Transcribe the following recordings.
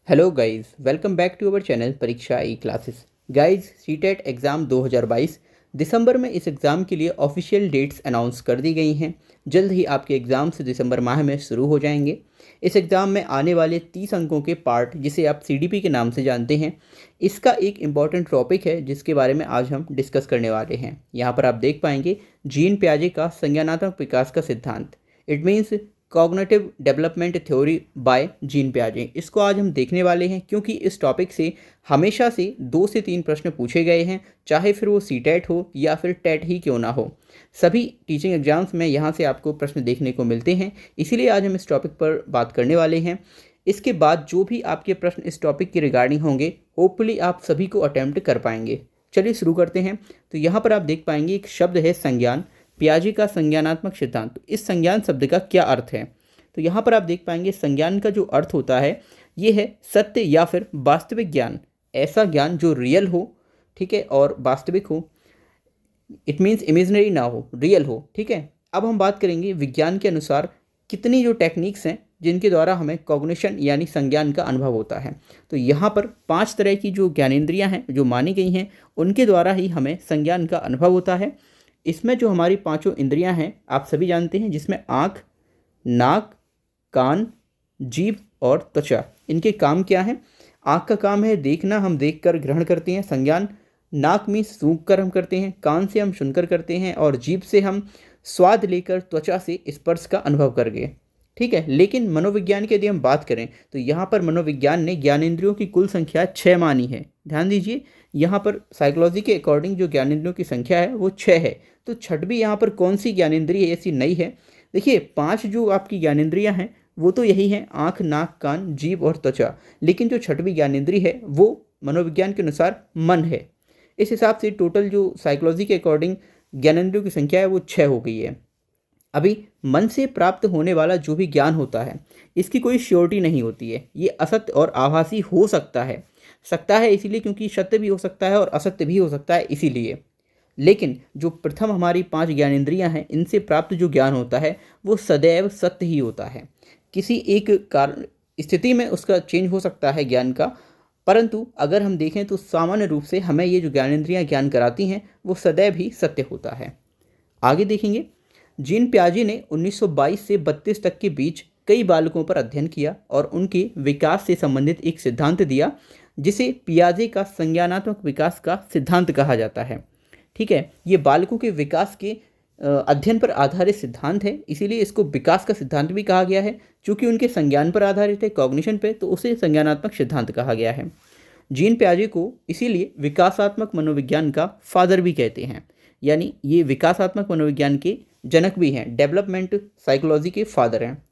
Hello guys, welcome back to our channel Pariksha E classes. Guys, CTET exam 2022 दिसंबर में इस exam के लिए ऑफिशियल डेट्स अनाउंस कर दी गई हैं। जल्द ही आपके एग्ज़ाम्स दिसंबर माह में शुरू हो जाएंगे। इस एग्ज़ाम में आने वाले 30 अंकों के पार्ट, जिसे आप सीडीपी के नाम से जानते हैं, इसका एक इम्पॉर्टेंट टॉपिक है जिसके बारे में आज हम डिस्कस करने वाले हैं। यहाँ पर आप देख पाएंगे जीन पियाजे का संज्ञानात्मक विकास का सिद्धांत, it means cognitive development theory by Jean पियाजे। इसको आज हम देखने वाले हैं क्योंकि इस टॉपिक से हमेशा से 2 से 3 प्रश्न पूछे गए हैं, चाहे फिर वो सीटेट हो या फिर टेट ही क्यों ना हो। सभी टीचिंग एग्जाम्स में यहाँ से आपको प्रश्न देखने को मिलते हैं, इसीलिए आज हम इस टॉपिक पर बात करने वाले हैं। इसके बाद जो भी आपके प्रश्न इस टॉपिक के रिगार्डिंग होंगे, होपफुली आप सभी को अटैम्प्ट कर पाएंगे। चलिए शुरू करते हैं। तो यहाँ पर आप देख पाएंगे एक शब्द है संज्ञान, पियाजे का संज्ञानात्मक सिद्धांत। तो इस संज्ञान शब्द का क्या अर्थ है? तो यहाँ पर आप देख पाएंगे संज्ञान का जो अर्थ होता है ये है सत्य या फिर वास्तविक ज्ञान, ऐसा ज्ञान जो रियल हो, ठीक है, और वास्तविक हो। इट मीन्स इमेजिनरी ना हो, रियल हो, ठीक है। अब हम बात करेंगे विज्ञान के अनुसार कितनी जो टेक्निक्स हैं जिनके द्वारा हमें कॉग्निशन यानी संज्ञान का अनुभव होता है। तो यहाँ पर 5 तरह की जो ज्ञानेंद्रियाँ हैं जो मानी गई हैं, उनके द्वारा ही हमें संज्ञान का अनुभव होता है। इसमें जो हमारी 5 इंद्रियां हैं आप सभी जानते हैं, जिसमें आँख, नाक, कान, जीभ और त्वचा। इनके काम क्या है? आँख का काम है देखना, हम देखकर ग्रहण करते हैं संज्ञान। नाक में सूंघ कर हम करते हैं, कान से हम सुनकर करते हैं, और जीभ से हम स्वाद लेकर, त्वचा से स्पर्श का अनुभव कर गए, ठीक है। लेकिन मनोविज्ञान की यदि हम बात करें तो यहाँ पर मनोविज्ञान ने ज्ञानेंद्रियों की कुल संख्या 6 मानी है। ध्यान दीजिए, यहाँ पर साइकोलॉजी के अकॉर्डिंग जो ज्ञानेंद्रियों की संख्या है वो 6 है। तो छठवीं यहाँ पर कौन सी ज्ञानेंद्रिय ऐसी नई है? देखिए, 5 जो आपकी ज्ञानेंद्रियाँ हैं वो तो यही हैं, आँख, नाक, कान, जीभ और त्वचा। लेकिन जो छठवीं ज्ञानेंद्रिय है वो मनोविज्ञान के अनुसार मन है। इस हिसाब से टोटल जो साइकोलॉजी के अकॉर्डिंग ज्ञानेंद्रियों की संख्या है वो 6 हो गई है। अभी मन से प्राप्त होने वाला जो भी ज्ञान होता है इसकी कोई श्योरिटी नहीं होती है, ये असत्य और आभासी हो सकता है इसीलिए क्योंकि सत्य भी हो सकता है और असत्य भी हो सकता है इसीलिए। लेकिन जो प्रथम हमारी 5 ज्ञानेंद्रियां हैं, इनसे प्राप्त जो ज्ञान होता है वो सदैव सत्य ही होता है। किसी एक कारण स्थिति में उसका चेंज हो सकता है ज्ञान का, परंतु अगर हम देखें तो सामान्य रूप से हमें ये जो ज्ञानेंद्रियां ज्ञान कराती हैं वो सदैव ही सत्य होता है। आगे देखेंगे, जीन पियाजे ने 1922 से 32 तक के बीच कई बालकों पर अध्ययन किया और उनके विकास से संबंधित एक सिद्धांत दिया जिसे पियाजे का संज्ञानात्मक विकास का सिद्धांत कहा जाता है, ठीक है। ये बालकों के विकास के अध्ययन पर आधारित सिद्धांत है, इसीलिए इसको विकास का सिद्धांत भी कहा गया है। चूँकि उनके संज्ञान पर आधारित है, कॉग्निशन पे, तो उसे संज्ञानात्मक सिद्धांत कहा गया है। जीन पियाजे को इसीलिए विकासात्मक मनोविज्ञान का फादर भी कहते हैं, यानी ये विकासात्मक मनोविज्ञान के जनक भी हैं, डेवलपमेंट साइकोलॉजी के फादर हैं।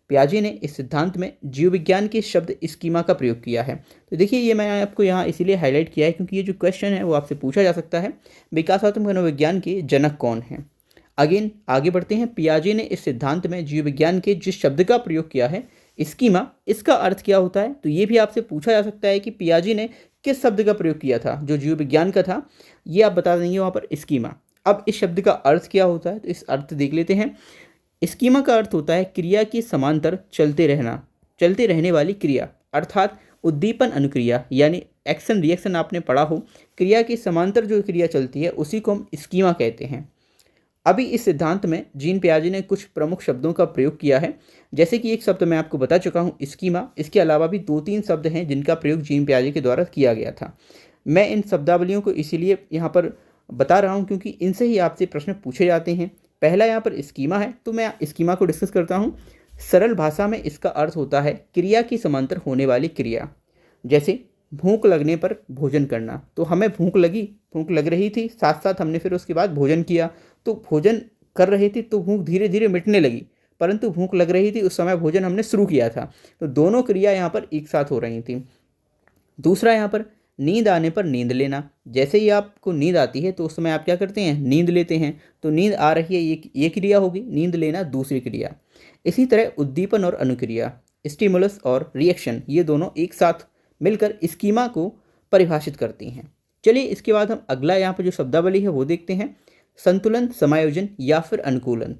पियाजे ने इस सिद्धांत में जीव विज्ञान के शब्द स्कीमा का प्रयोग किया है। तो देखिए, ये मैं आपको यहाँ इसीलिए हाईलाइट किया है क्योंकि ये जो क्वेश्चन है वो आपसे पूछा जा सकता है, विकासात्मक मनोविज्ञान के जनक कौन हैं। अगेन आगे बढ़ते हैं। पियाजे ने इस सिद्धांत में जीव विज्ञान के जिस शब्द का प्रयोग किया है स्कीमा, इसका अर्थ क्या होता है? तो ये भी आपसे पूछा जा सकता है कि पियाजे ने किस शब्द का प्रयोग किया था जो जीव विज्ञान का था, ये आप बता देंगे वहाँ पर स्कीमा। अब इस शब्द का अर्थ क्या होता है तो इस अर्थ देख लेते हैं। स्कीमा का अर्थ होता है क्रिया के समांतर चलते रहने वाली क्रिया, अर्थात उद्दीपन अनुक्रिया, यानी एक्शन रिएक्शन आपने पढ़ा हो, क्रिया के समांतर जो क्रिया चलती है उसी को हम स्कीमा कहते हैं। अभी इस सिद्धांत में जीन पियाजे ने कुछ प्रमुख शब्दों का प्रयोग किया है, जैसे कि एक शब्द मैं आपको बता चुका हूँ स्कीमा, इसके अलावा भी 2-3 शब्द हैं जिनका प्रयोग जीन पियाजे के द्वारा किया गया था। मैं इन शब्दावलियों को इसीलिए यहाँ पर बता रहा हूँ क्योंकि इनसे ही आपसे प्रश्न पूछे जाते हैं। पहला यहाँ पर स्कीमा है, तो मैं स्कीमा को डिस्कस करता हूँ। सरल भाषा में इसका अर्थ होता है क्रिया की समांतर होने वाली क्रिया। जैसे भूख लगने पर भोजन करना, तो हमें भूख लग रही थी, साथ साथ हमने फिर उसके बाद भोजन किया, तो भोजन कर रहे थे तो भूख धीरे धीरे मिटने लगी, परंतु भूख लग रही थी उस समय भोजन हमने शुरू किया था, तो दोनों क्रिया यहाँ पर एक साथ हो रही थी। दूसरा यहाँ पर नींद आने पर नींद लेना, जैसे ही आपको नींद आती है तो उस समय आप क्या करते हैं? नींद लेते हैं। तो नींद आ रही है, ये क्रिया होगी, नींद लेना दूसरी क्रिया। इसी तरह उद्दीपन और अनुक्रिया, स्टिमुलस और रिएक्शन, ये दोनों एक साथ मिलकर स्कीमा को परिभाषित करती हैं। चलिए इसके बाद हम अगला यहाँ पर जो शब्दावली है वो देखते हैं, संतुलन, समायोजन या फिर अनुकूलन।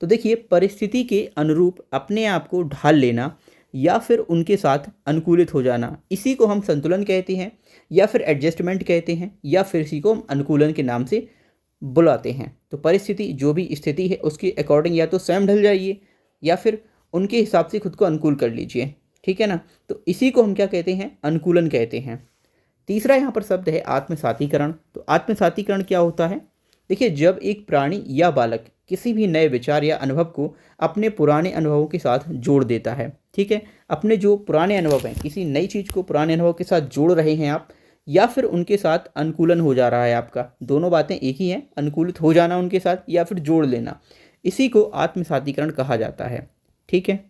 तो देखिए, परिस्थिति के अनुरूप अपने आप को ढाल लेना या फिर उनके साथ अनुकूलित हो जाना, इसी को हम संतुलन कहते हैं या फिर एडजस्टमेंट कहते हैं या फिर इसी को हम अनुकूलन के नाम से बुलाते हैं। तो परिस्थिति जो भी स्थिति है उसके अकॉर्डिंग या तो स्वयं ढल जाइए या फिर उनके हिसाब से खुद को अनुकूल कर लीजिए, ठीक है ना। तो इसी को हम क्या कहते हैं, अनुकूलन कहते हैं। तीसरा यहाँ पर शब्द है आत्मसातीकरण। तो आत्मसातीकरण क्या होता है, देखिए जब एक प्राणी या बालक किसी भी नए विचार या अनुभव को अपने पुराने अनुभवों के साथ जोड़ देता है, ठीक है, अपने जो पुराने अनुभव हैं किसी नई चीज़ को पुराने अनुभव के साथ जोड़ रहे हैं आप, या फिर उनके साथ अनुकूलन हो जा रहा है आपका, दोनों बातें एक ही हैं, अनुकूलित हो जाना उनके साथ या फिर जोड़ लेना, इसी को आत्मसातीकरण कहा जाता है, ठीक है।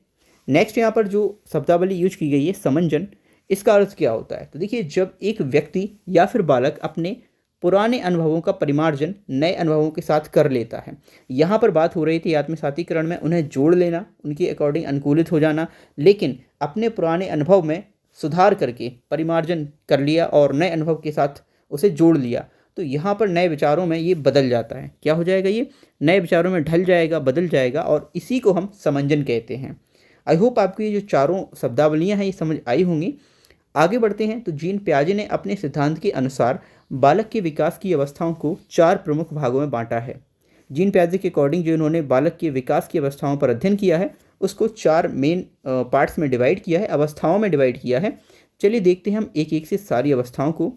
नेक्स्ट यहाँ पर जो शब्दावली यूज की गई है समंजन, इसका अर्थ क्या होता है, तो देखिए जब एक व्यक्ति या फिर बालक अपने पुराने अनुभवों का परिमार्जन नए अनुभवों के साथ कर लेता है। यहाँ पर बात हो रही थी आत्मसातीकरण में उन्हें जोड़ लेना, उनके अकॉर्डिंग अनुकूलित हो जाना, लेकिन अपने पुराने अनुभव में सुधार करके परिमार्जन कर लिया और नए अनुभव के साथ उसे जोड़ लिया, तो यहाँ पर नए विचारों में ये बदल जाता है। क्या हो जाएगा, ये नए विचारों में ढल जाएगा, बदल जाएगा, और इसी को हम समंजन कहते हैं। आई होप आपको ये जो चारों शब्दावलियाँ हैं ये समझ आई होंगी। आगे बढ़ते हैं। तो जीन पियाजे ने अपने सिद्धांत के अनुसार बालक के विकास की अवस्थाओं को 4 प्रमुख भागों में बांटा है। जीन पियाजे के अकॉर्डिंग जो इन्होंने बालक के विकास की अवस्थाओं पर अध्ययन किया है उसको 4 मेन पार्ट्स में डिवाइड किया है, अवस्थाओं में डिवाइड किया है। चलिए देखते हैं हम एक एक से सारी अवस्थाओं को।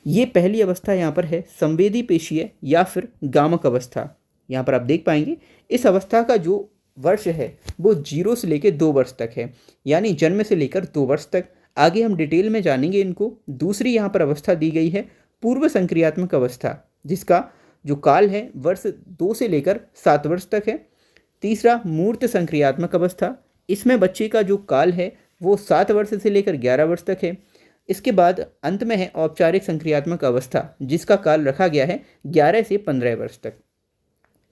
ये पहली अवस्था यहाँ पर है संवेदी पेशीय या फिर गामक अवस्था। यहाँ पर आप देख पाएंगे इस अवस्था का जो वर्ष है वो 0 से लेकर 2 वर्ष तक है, यानी जन्म से लेकर 2 वर्ष तक। आगे हम डिटेल में जानेंगे इनको। दूसरी यहाँ पर अवस्था दी गई है पूर्व संक्रियात्मक अवस्था, जिसका जो काल है वर्ष 2 से लेकर 7 वर्ष तक है। तीसरा मूर्त संक्रियात्मक अवस्था, इसमें बच्चे का जो काल है वो 7 वर्ष से लेकर 11 वर्ष तक है। इसके बाद अंत में है औपचारिक संक्रियात्मक अवस्था, जिसका काल रखा गया है 11 से 15 वर्ष तक।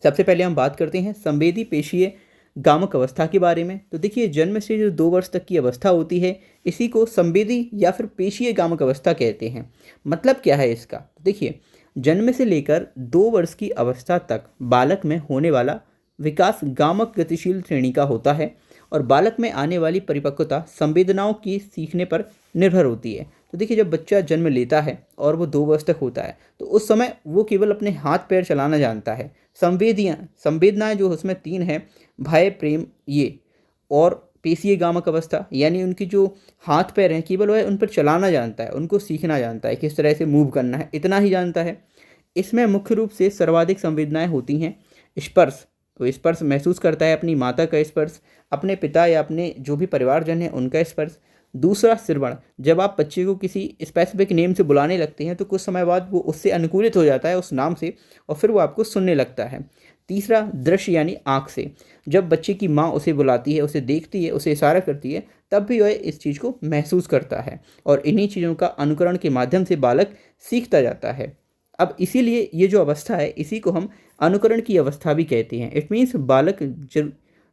सबसे पहले हम बात करते हैं संवेदी पेशीय गामक अवस्था के बारे में। तो देखिए जन्म से जो 2 वर्ष तक की अवस्था होती है इसी को संवेदी या फिर पेशीय गामक अवस्था कहते हैं। मतलब क्या है इसका, तो देखिए जन्म से लेकर 2 वर्ष की अवस्था तक बालक में होने वाला विकास गामक गतिशील श्रेणी का होता है और बालक में आने वाली परिपक्वता संवेदनाओं की सीखने पर निर्भर होती है। तो देखिए जब बच्चा जन्म लेता है और वो 2 वर्ष तक होता है तो उस समय वो केवल अपने हाथ पैर चलाना जानता है। संवेदनाएं जो उसमें 3 हैं, भय, प्रेम, ये, और पेशीय गामक अवस्था यानी उनकी जो हाथ पैर हैं केवल वह उन पर चलाना जानता है, उनको सीखना जानता है, किस तरह से मूव करना है, इतना ही जानता है। इसमें मुख्य रूप से सर्वाधिक संवेदनाएं होती हैं स्पर्श, तो स्पर्श महसूस करता है अपनी माता का स्पर्श, अपने पिता या अपने जो भी परिवारजन है उनका स्पर्श। दूसरा श्रवण, जब आप बच्चे को किसी स्पेसिफिक नेम से बुलाने लगते हैं तो कुछ समय बाद वो उससे अनुकूलित हो जाता है उस नाम से और फिर वो आपको सुनने लगता है। तीसरा दृश्य यानी आँख से, जब बच्चे की माँ उसे बुलाती है, उसे देखती है, उसे इशारा करती है तब भी वह इस चीज़ को महसूस करता है और इन्हीं चीज़ों का अनुकरण के माध्यम से बालक सीखता जाता है। अब इसीलिए ये जो अवस्था है इसी को हम अनुकरण की अवस्था भी कहते हैं। इट मीन्स बालक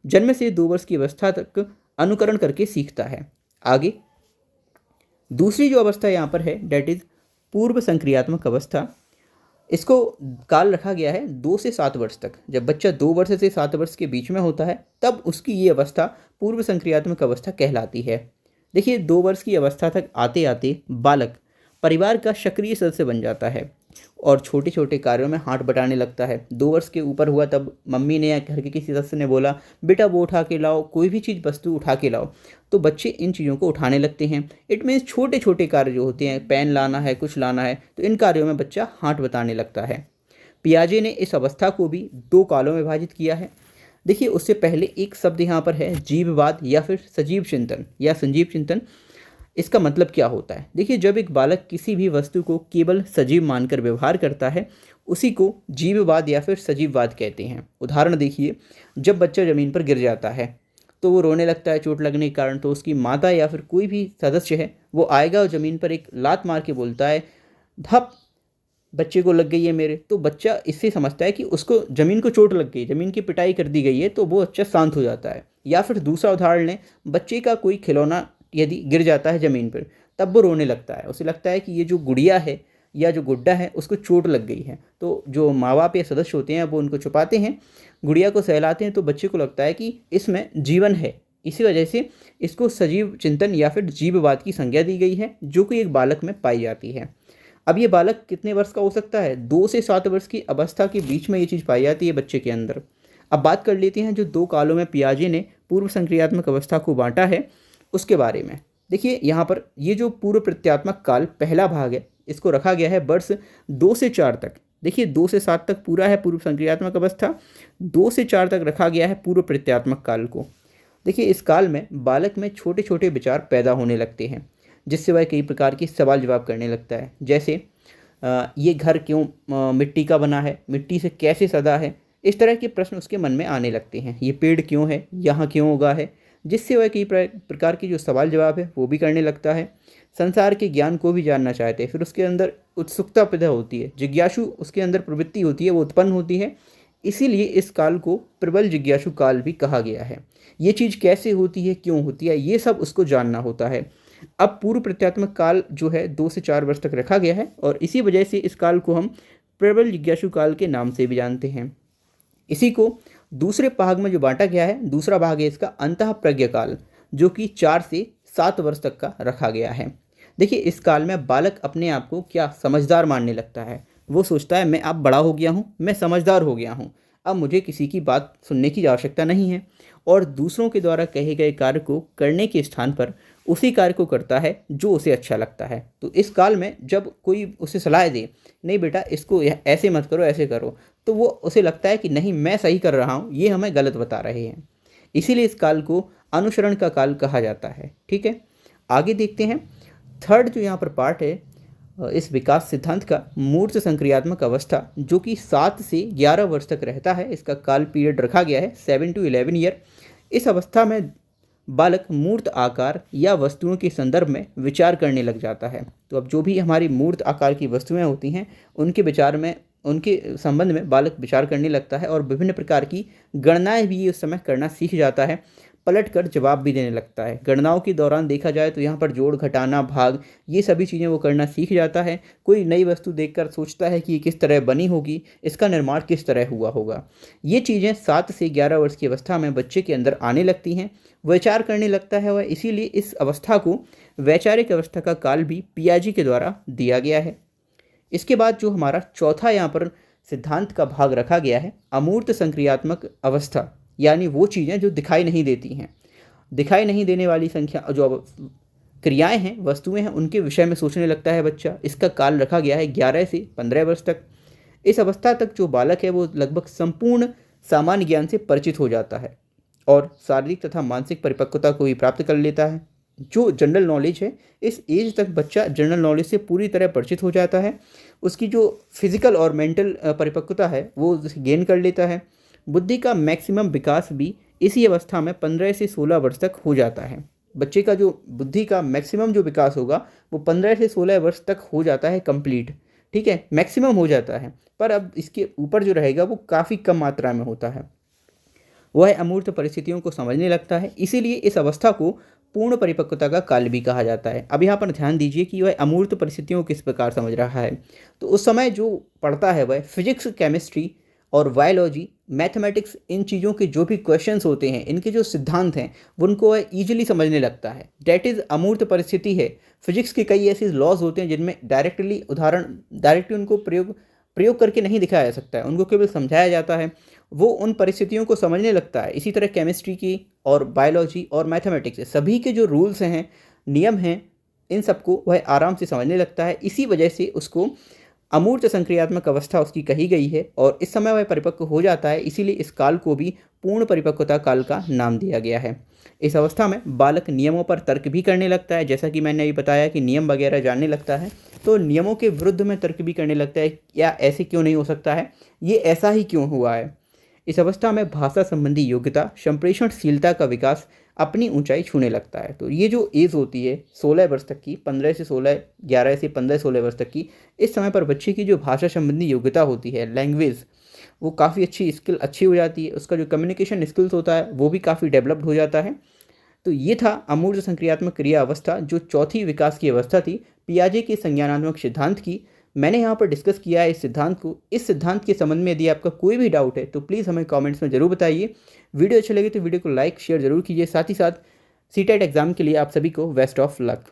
जन्म से 2 वर्ष की अवस्था तक अनुकरण करके सीखता है। आगे दूसरी जो अवस्था यहाँ पर है डेट इज़ पूर्व संक्रियात्मक अवस्था। इसको काल रखा गया है 2 से 7 वर्ष तक। जब बच्चा 2 वर्ष से 7 वर्ष के बीच में होता है तब उसकी ये अवस्था पूर्व संक्रियात्मक अवस्था कहलाती है। देखिए 2 वर्ष की अवस्था तक आते आते बालक परिवार का सक्रिय सदस्य बन जाता है और छोटे छोटे कार्यों में हाथ बटाने लगता है। 2 वर्ष के ऊपर हुआ तब मम्मी ने या घर के किसी सदस्य ने बोला बेटा वो उठा के लाओ, कोई भी चीज़ वस्तु उठा के लाओ, तो बच्चे इन चीज़ों को उठाने लगते हैं। इट मीन्स छोटे छोटे कार्य जो होते हैं, पेन लाना है, कुछ लाना है, तो इन कार्यों में बच्चा हाथ बताने लगता है। पियाजे ने इस अवस्था को भी 2 कालों में विभाजित किया है। देखिए उससे पहले एक शब्द यहाँ पर है जीववाद या फिर सजीव चिंतन या संजीव चिंतन। इसका मतलब क्या होता है, देखिए जब एक बालक किसी भी वस्तु को केवल सजीव मानकर व्यवहार करता है उसी को जीववाद या फिर सजीववाद कहते हैं। उदाहरण देखिए, जब बच्चा ज़मीन पर गिर जाता है तो वो रोने लगता है चोट लगने के कारण, तो उसकी माता या फिर कोई भी सदस्य है वो आएगा और ज़मीन पर एक लात मार के बोलता है धप बच्चे को लग गई है मेरे, तो बच्चा इससे समझता है कि उसको ज़मीन को चोट लग गई, ज़मीन की पिटाई कर दी गई है, तो वो बच्चा शांत हो जाता है। या फिर दूसरा उदाहरण लें, बच्चे का कोई खिलौना यदि गिर जाता है ज़मीन पर तब वो रोने लगता है, उसे लगता है कि ये जो गुड़िया है या जो गुड्डा है उसको चोट लग गई है। तो जो माँ बाप या सदस्य होते हैं वो उनको छुपाते हैं, गुड़िया को सहलाते हैं, तो बच्चे को लगता है कि इसमें जीवन है, इसी वजह से इसको सजीव चिंतन या फिर जीववाद की संज्ञा दी गई है, जो कि एक बालक में पाई जाती है। अब ये बालक कितने वर्ष का हो सकता है? 2 से 7 वर्ष की अवस्था के बीच में ये चीज़ पाई जाती है बच्चे के अंदर। अब बात कर लेते हैं जो 2 कालों में पियाजे ने पूर्व संक्रियात्मक अवस्था को बांटा है उसके बारे में। देखिए यहाँ पर ये जो पूर्व प्रत्यात्मक काल पहला भाग है, इसको रखा गया है वर्ष 2 से 4 तक। देखिए 2 से 7 तक पूरा है पूर्व संक्रियात्मक अवस्था, 2 से 4 तक रखा गया है पूर्व प्रत्यात्मक काल को। देखिए इस काल में बालक में छोटे छोटे विचार पैदा होने लगते हैं, जिससे वह कई प्रकार के सवाल जवाब करने लगता है। जैसे ये घर क्यों मिट्टी का बना है, मिट्टी से कैसे सदा है, इस तरह के प्रश्न उसके मन में आने लगते हैं। ये पेड़ क्यों है, यहाँ क्यों उगा है, जिससे वह कई प्रकार के जो सवाल जवाब है वो भी करने लगता है। संसार के ज्ञान को भी जानना चाहते हैं, फिर उसके अंदर उत्सुकता पैदा होती है, जिज्ञासु उसके अंदर प्रवृत्ति होती है, वो उत्पन्न होती है। इसीलिए इस काल को प्रबल जिज्ञासु काल भी कहा गया है। ये चीज़ कैसे होती है, क्यों होती है, ये सब उसको जानना होता है। अब पूर्व प्रत्यात्मक काल जो है 2 से 4 वर्ष तक रखा गया है और इसी वजह से इस काल को हम प्रबल जिज्ञासु काल के नाम से भी जानते हैं। इसी को दूसरे भाग में जो बांटा गया है, दूसरा भाग है इसका अंतः प्रज्ञ काल, जो कि 4 से 7 वर्ष तक का रखा गया है। देखिए इस काल में बालक अपने आप को क्या समझदार मानने लगता है। वो सोचता है मैं अब बड़ा हो गया हूँ, मैं समझदार हो गया हूँ, अब मुझे किसी की बात सुनने की आवश्यकता नहीं है, और दूसरों के द्वारा कहे गए कार्य को करने के स्थान पर उसी कार्य को करता है जो उसे अच्छा लगता है। तो इस काल में जब कोई उसे सलाह दे, नहीं बेटा इसको ऐसे मत करो, ऐसे करो, तो वो उसे लगता है कि नहीं मैं सही कर रहा हूँ, ये हमें गलत बता रहे हैं। इसीलिए इस काल को अनुसरण का काल कहा जाता है। ठीक है, आगे देखते हैं। थर्ड जो यहाँ पर पार्ट है इस विकास सिद्धांत का, मूर्त संक्रियात्मक अवस्था, जो कि 7 से 11 वर्ष तक रहता है। इसका काल पीरियड रखा गया है 7 to 11 ईयर। इस अवस्था में बालक मूर्त आकार या वस्तुओं के संदर्भ में विचार करने लग जाता है। तो अब जो भी हमारी मूर्त आकार की वस्तुएं होती हैं उनके विचार में, उनके संबंध में बालक विचार करने लगता है और विभिन्न प्रकार की गणनाएं भी उस समय करना सीख जाता है, पलट कर जवाब भी देने लगता है। गणनाओं के दौरान देखा जाए तो यहाँ पर जोड़ घटाना भाग ये सभी चीज़ें वो करना सीख जाता है। कोई नई वस्तु देखकर सोचता है कि ये किस तरह बनी होगी, इसका निर्माण किस तरह हुआ होगा। ये चीज़ें 7 से 11 वर्ष की अवस्था में बच्चे के अंदर आने लगती हैं, विचार करने लगता है वह। इसीलिए इस अवस्था को वैचारिक अवस्था का काल भी पियाजे के द्वारा दिया गया है। इसके बाद जो हमारा चौथा यहाँ पर सिद्धांत का भाग रखा गया है, अमूर्त संक्रियात्मक अवस्था, यानी वो चीज़ें जो दिखाई नहीं देती हैं। दिखाई नहीं देने वाली संख्या जो क्रियाएं हैं, वस्तुएं हैं, उनके विषय में सोचने लगता है बच्चा। इसका काल रखा गया है 11 से 15 वर्ष तक। इस अवस्था तक जो बालक है वो लगभग संपूर्ण सामान्य ज्ञान से परिचित हो जाता है और शारीरिक तथा मानसिक परिपक्वता को भी प्राप्त कर लेता है। जो जनरल नॉलेज है, इस एज तक बच्चा जनरल नॉलेज से पूरी तरह परिचित हो जाता है। उसकी जो फिजिकल और मेंटल परिपक्वता है वो गेन कर लेता है। बुद्धि का मैक्सिमम विकास भी इसी अवस्था में 15 से 16 वर्ष तक हो जाता है। बच्चे का जो बुद्धि का मैक्सिमम जो विकास होगा वो 15 से 16 वर्ष तक हो जाता है कंप्लीट। ठीक है, मैक्सिमम हो जाता है, पर अब इसके ऊपर जो रहेगा वो काफ़ी कम मात्रा में होता है। वह अमूर्त परिस्थितियों को समझने लगता है, इसीलिए इस अवस्था को पूर्ण परिपक्वता का काल भी कहा जाता है। अब यहाँ पर ध्यान दीजिए कि वह अमूर्त परिस्थितियों को किस प्रकार समझ रहा है। तो उस समय जो पढ़ता है वह फिजिक्स, केमिस्ट्री और बायोलॉजी, मैथमेटिक्स, इन चीज़ों के जो भी क्वेश्चंस होते हैं, इनके जो सिद्धांत हैं, उनको वह ईजिली समझने लगता है। डैट इज़ अमूर्त परिस्थिति है। फिजिक्स के कई ऐसे लॉज होते हैं जिनमें डायरेक्टली उनको प्रयोग करके नहीं दिखाया जा सकता है, उनको केवल समझाया जाता है। वो उन परिस्थितियों को समझने लगता है। इसी तरह केमिस्ट्री की और बायोलॉजी और मैथमेटिक्स, सभी के जो रूल्स हैं, नियम हैं, इन सबको वह आराम से समझने लगता है। इसी वजह से उसको अमूर्त संक्रियात्मक अवस्था उसकी कही गई है और इस समय वह परिपक्व हो जाता है। इसीलिए इस काल को भी पूर्ण परिपक्वता काल का नाम दिया गया है। इस अवस्था में बालक नियमों पर तर्क भी करने लगता है। जैसा कि मैंने अभी बताया कि नियम वगैरह जानने लगता है, तो नियमों के विरुद्ध में तर्क भी करने लगता है, या ऐसे क्यों नहीं हो सकता है, ये ऐसा ही क्यों हुआ है। इस अवस्था में भाषा संबंधी योग्यता, संप्रेषणशीलता का विकास अपनी ऊंचाई छूने लगता है। तो ये जो एज होती है 16 वर्ष तक की, 15 से 16, 11 से 15-16 वर्ष तक की, इस समय पर बच्चे की जो भाषा संबंधी योग्यता होती है, लैंग्वेज, वो काफ़ी अच्छी स्किल अच्छी हो जाती है। उसका जो कम्युनिकेशन स्किल्स होता है वो भी काफ़ी डेवलप्ड हो जाता है। तो ये था अमूर्त संक्रियात्मक क्रिया अवस्था, जो चौथी विकास की अवस्था थी पियाजे के संज्ञानात्मक सिद्धांत की। मैंने यहाँ पर डिस्कस किया है इस सिद्धांत को। इस सिद्धांत के संबंध में यदि आपका कोई भी डाउट है तो प्लीज़ हमें कमेंट्स में ज़रूर बताइए। वीडियो अच्छी लगी तो वीडियो को लाइक शेयर ज़रूर कीजिए। साथ ही साथ सीटेट एग्ज़ाम के लिए आप सभी को बेस्ट ऑफ लक।